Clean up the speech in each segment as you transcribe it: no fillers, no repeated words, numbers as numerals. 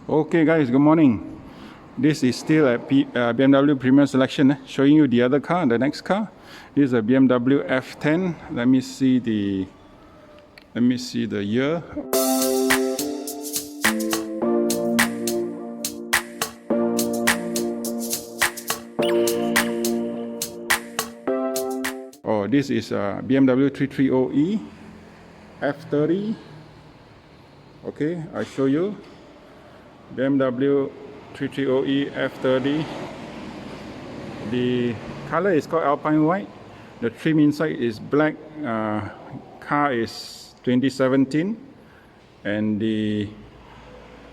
Okay guys, good morning. This is still a BMW Premium Selection, showing you the other car, the next car. This is a BMW F10. Let me see the year. Oh, this is a BMW 330E F30. Okay, I show you. BMW 330E F30. The color is called Alpine White. The trim inside is black. Car is 2017, and the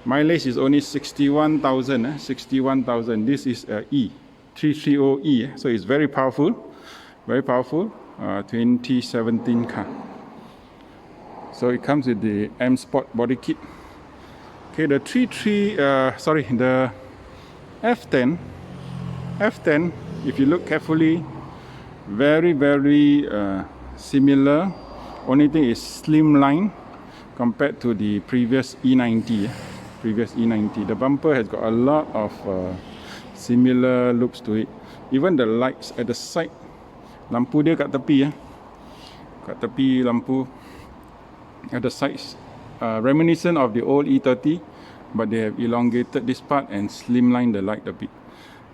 mileage is only 61,000. 61,000. This is a E 330E, so it's very powerful. Very powerful. 2017 car. So it comes with the M Sport body kit. Okay, the the F10, if you look carefully, very similar. Only thing is slimline compared to the previous E90. The bumper has got a lot of similar looks to it. Even the lights at the side, lampu dia kat tepi kat tepi lampu at the sides. Reminiscent of the old E30, but they have elongated this part and slimlined the light a bit.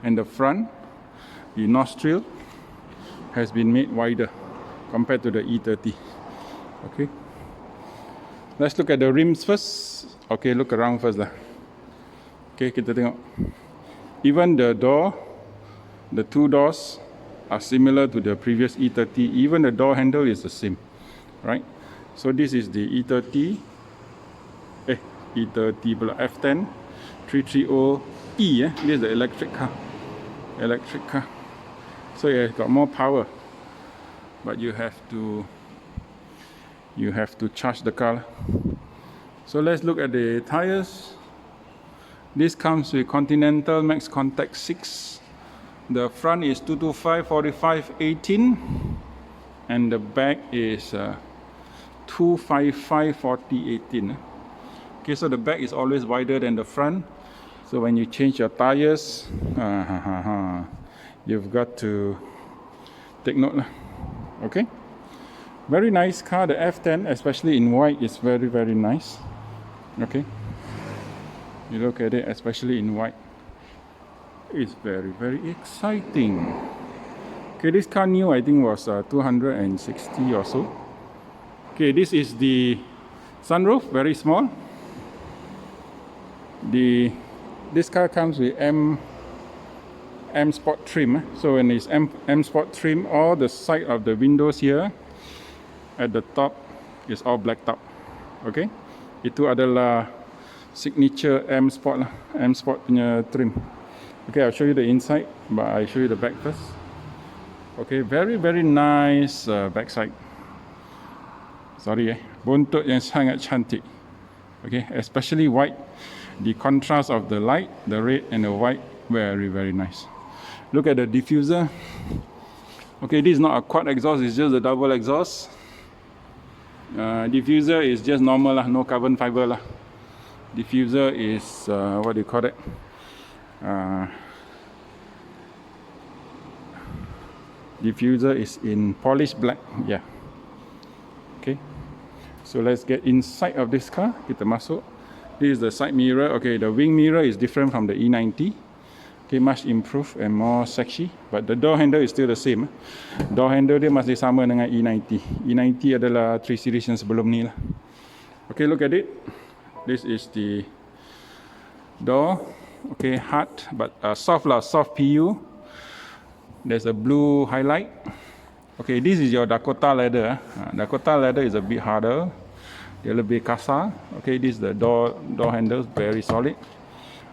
And the front, the nostril has been made wider compared to the E30. Okay, let's look at the rims first. Okay, look around first lah. Okay, kita tengok. Even the door, the two doors are similar to the previous E30. Even the door handle is the same, right? So this is the E30 pula F10 330E. This is the electric car. So it has got more power, but you have to charge the car. So let's look at the tires. This comes with Continental Max Contact 6. The front is 225 45 18, and the back is 255 40 18. Okay, so the back is always wider than the front. So when you change your tires, you've got to take note. Okay, very nice car. The F10, especially in white, is very nice. Okay, you look at it, especially in white, it's very exciting. Okay, this car new, I think, was 260 or so. Okay, this is the sunroof, very small. This car comes with M Sport trim. So when it's M Sport trim, all the side of the windows here at the top is all blacked out. Okay, itu adalah signature M Sport punya trim. Okay, I'll show you the inside, but I show you the back first. Okay, very nice backside. Sorry, buntut yang sangat cantik. Okay, especially white. The contrast of the light, the red and the white, very nice. Look at the diffuser. Okay, this is not a quad exhaust, it's just a double exhaust. Diffuser is just normal lah, no carbon fiber lah. Diffuser is what do you call it? Diffuser is in polished black. Yeah. Okay. So let's get inside of this car. Kita masuk. This is the side mirror. Okay, the wing mirror is different from the E90. Okay, much improved and more sexy. But the door handle is still the same. Door handle dia masih sama dengan E90. E90 adalah 3 series yang sebelum ni lah. Okay, look at it. This is the door. Okay, hard but soft lah, soft PU. There's a blue highlight. Okay, this is your Dakota leather. Dakota leather is a bit harder. Dia lebih kasar. Okay, this is the door handles, very solid.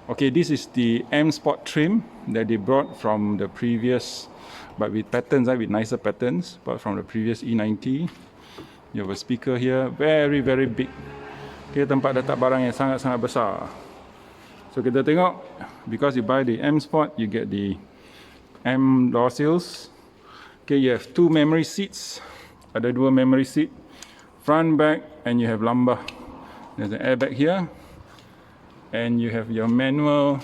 Okay, this is the M Sport trim that they brought from the previous, but with patterns, with nicer patterns, but from the previous E90. You have a speaker here, very big. Okay, tempat letak barang yang sangat besar. So kita tengok, because you buy the M Sport, you get the M door sills. Okay, you have 2 memory seats. Ada 2 memory seat, front, back, and you have lumbar. There's an airbag here. and you have your manual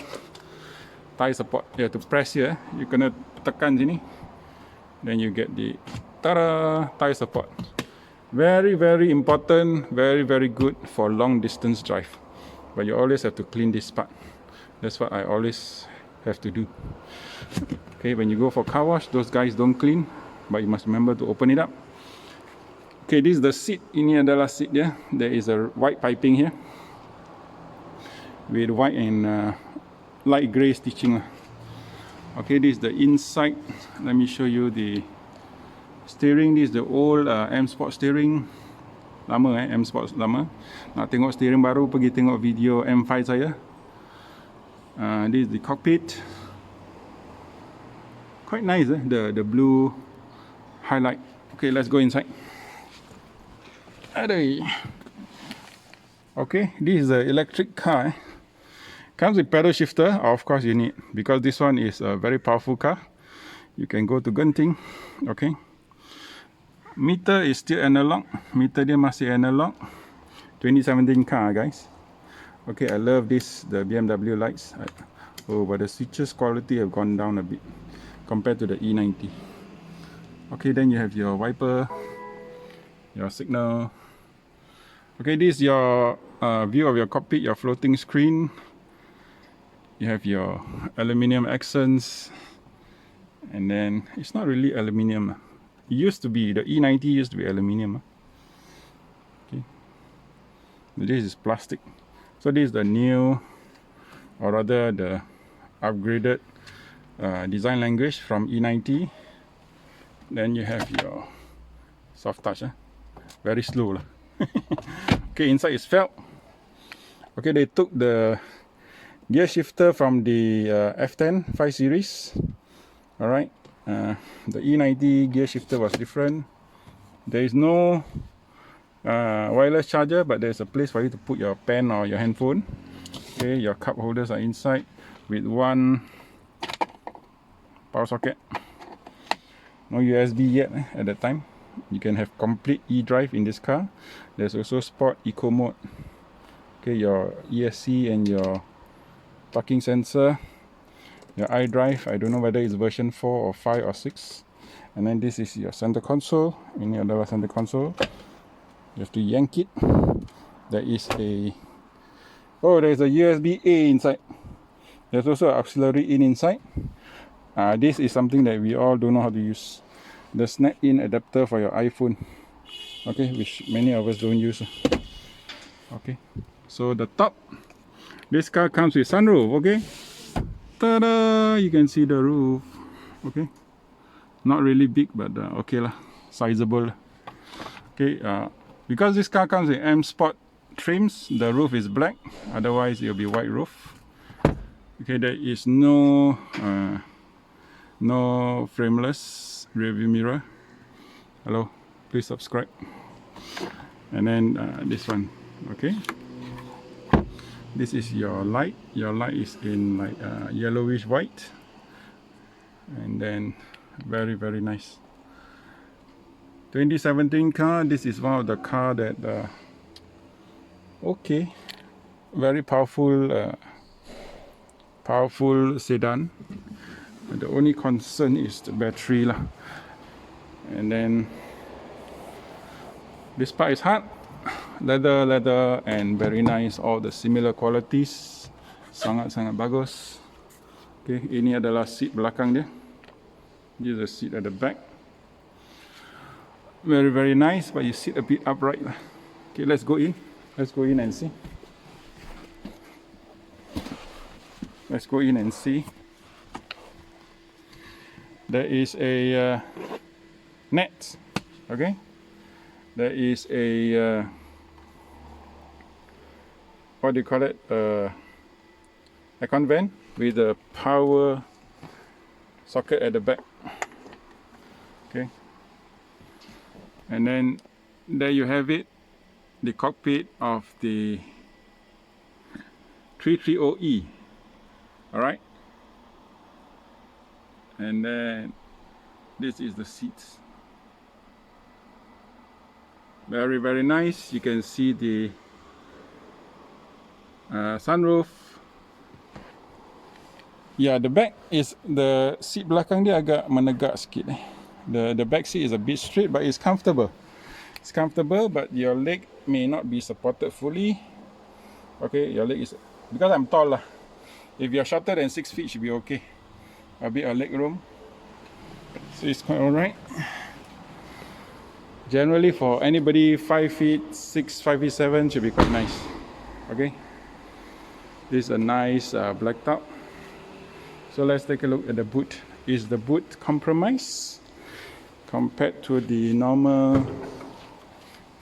tire support. You have to press here, you kena tekan sini, then you get the tada tire support. Very important, very good for long distance drive, but you always have to clean this part. That's what I always have to do. Okay, when you go for car wash, those guys don't clean, but you must remember to open it up. Okay, this is the seat. Ini adalah seat dia. There is a white piping here with white and light grey stitching. Okay, this is the inside. Let me show you the steering. This is the old M Sport steering. Lama M Sport lama. Nak tengok steering baru, pergi tengok video M5 saya. This is the cockpit. Quite nice, the blue highlight. Okay, let's go inside. Okay, this is the electric car. Comes with pedal shifter. Of course you need, because this one is a very powerful car. You can go to Genting. Okay, meter is still analog. Meter dia masih analog. 2017 car, guys. Okay, I love this, the BMW lights. Oh, but the switches quality have gone down a bit compared to the E90. Okay, then you have your wiper, your signal. Okay, this is your view of your cockpit, your floating screen. You have your aluminium accents, and then it's not really aluminium. It used to be, the E90 used to be aluminium. Okay, this is plastic. So this is the new, or rather the upgraded design language from E90. Then you have your soft touch, very slow. Okay, inside is felt. Okay, they took the gear shifter from the F10 5 series. Alright, the E90 gear shifter was different. There is no wireless charger, but there's a place for you to put your pen or your handphone. Okay, your cup holders are inside with one power socket. No USB yet at that time. You can have complete e-drive in this car. There's also sport eco mode. Okay, your ESC and your parking sensor. Your iDrive, I don't know whether it's version 4 or 5 or 6. And then this is your center console. Ini adalah center console. You have to yank it. There is a there's a USB-A inside. There's also an auxiliary in inside. This is something that we all don't know how to use. The snap-in adapter for your iPhone. Okay, which many of us don't use. Okay, so the top. This car comes with sunroof. Okay, ta-da! You can see the roof. Okay, not really big, but okay lah, sizable. Okay, because this car comes with M Sport trims, the roof is black. Otherwise, it will be white roof. Okay, there is no frameless rearview mirror. Hello, please subscribe. And then this one. Okay, this is your light. Your light is in like yellowish white, and then very nice 2017 car. This is one of the car that okay, very powerful sedan. The only concern is the battery lah. And then this part is hard, leather, and very nice. All the similar qualities, sangat bagus. Okay, ini adalah seat belakang dia. This is the seat at the back. Very nice, but you sit a bit upright lah. Okay, let's go in. Let's go in and see. Let's go in and see. There is a net. Okay, there is a what do you call it? Aircon vent with a power socket at the back. Okay, and then there you have it, the cockpit of the 330E. All right, and then this is the seats. Very nice. You can see the Sunroof. Yeah, the back is the seat belakang dia agak menegak sikit. The back seat is a bit straight, but it's comfortable. It's comfortable, but your leg may not be supported fully. Okay, your leg is, because I'm tall lah. If you're shorter than 6 feet, should be okay. A bit of leg room, so it's quite alright. Generally, for anybody 5 feet 6, 5 feet 7 should be quite nice. Okay, this is a nice black top. So let's take a look at the boot. Is the boot compromised compared to the normal?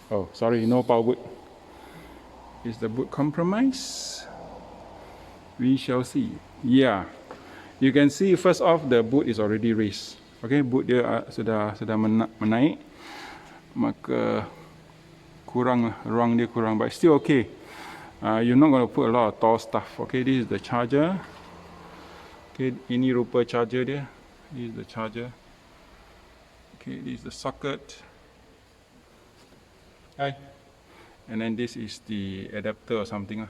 Oh, sorry, no power boot. Is the boot compromised? We shall see. Yeah, you can see first off the boot is already raised. Okay, boot dia sudah menaik, maka kurang ruang dia kurang, but still okay. You're not going to put a lot of tall stuff. Okay, this is the charger. Okay, ini rupa charger dia. This is the charger. Okay, this is the socket. Hi. And then this is the adapter or something.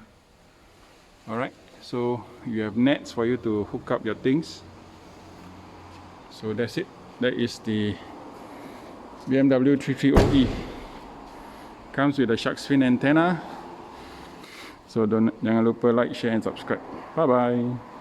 Alright, so you have nets for you to hook up your things. So that's it. That is the BMW 330E. Comes with a shark's fin antenna. So jangan lupa like, share and subscribe. Bye bye.